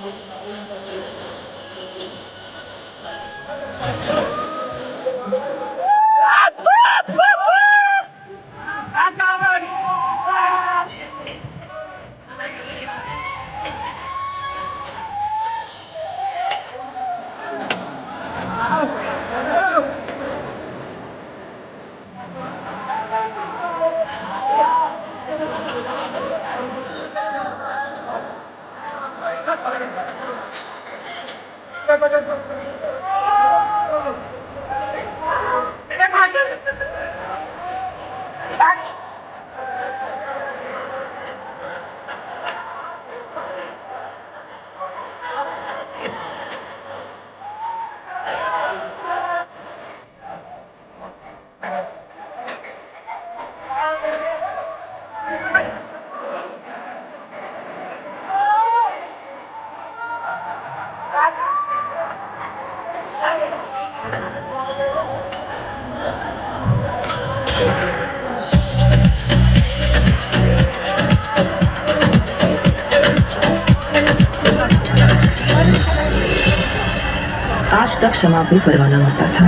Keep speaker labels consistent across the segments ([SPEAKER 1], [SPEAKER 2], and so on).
[SPEAKER 1] आज तक शमा पे परवाना मरता था,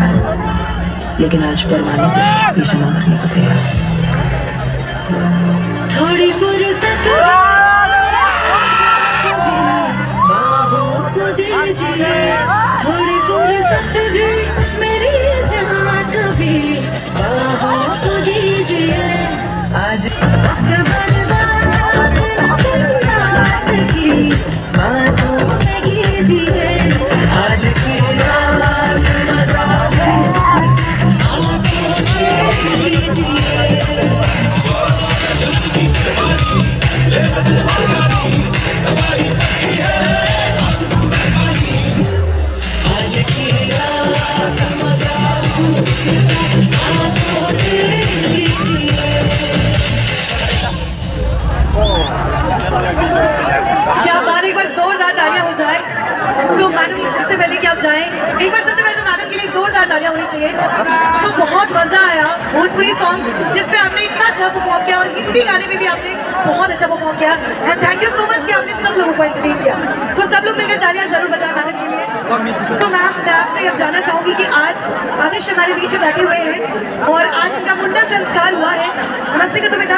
[SPEAKER 1] लेकिन आज परवाने पे ये शमा मरने को तैयार है।
[SPEAKER 2] थोड़ी फुर्सत को दीजिए, थोड़ी फुर्सत भी मेरी जहाँ कभी बाहों को दीजिए। आज रात की बातों में कीजिए, आज की रात मजा
[SPEAKER 3] क्या बात, एक बार जोरदार तालियां हो जाए। सो मैडम, इससे पहले कि आप जाएं, एक बार सबसे पहले तो मैडम के लिए जोरदार तालियां होनी चाहिए। सो बहुत मजा आया भोजपुरी सॉन्ग जिसमें आपने इतना अच्छा परफॉर्म किया, और हिंदी गाने में भी आपने बहुत अच्छा परफॉर्म किया। And thank you so much कि आपने सब लोगों को एंटरटेन किया। तो सब लोग मिलकर तालियां जरूर बजाएं मैडम के लिए। सो मैम, मैं आपसे अब जानना चाहूंगी कि आज आदिश हमारे बीच में बैठे हुए हैं और आज उनका मुंडन संस्कार हुआ है। नमस्ते कर दो बेटा।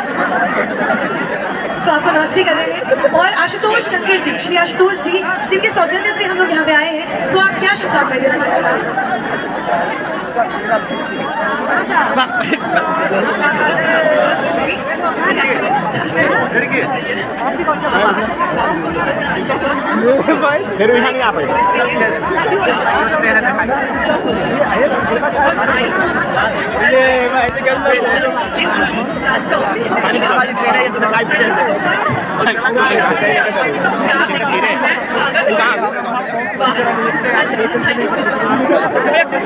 [SPEAKER 3] तो आपको नमस्ते कर रहे हैं। और आशुतोष शंकर जी, श्री आशुतोष जी, जिनके सौजन्य से हम लोग यहाँ पे आए हैं, तो आप क्या शुभकामनाएं देना चाहेंगे?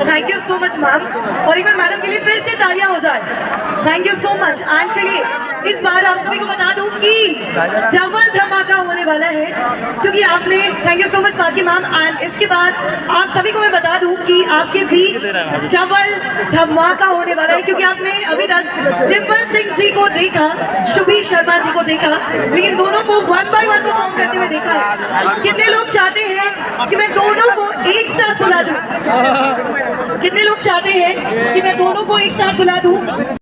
[SPEAKER 3] Thank you so much ma'am. और एक बार मैडम के लिए फिर से तालियां हो जाए। Thank you so much. And चलिए, इस बार आप सभी को बता दूं कि डबल धमाका होने वाला है, क्योंकि आपने, थैंक यू सो मच बाकी मैम। एंड इसके बाद आप सभी को मैं बता दूं कि आपके बीच डबल धमाका होने वाला है, क्योंकि आपने अभी तक डिम्पल सिंह जी को देखा, शुभी शर्मा जी को देखा, लेकिन दोनों को वन बाय वन परफॉर्म करते हुए देखा है। कितने लोग चाहते हैं कि मैं दोनों को एक साथ बुला दूं? कितने लोग चाहते हैं कि मैं दोनों को एक साथ बुला दूं?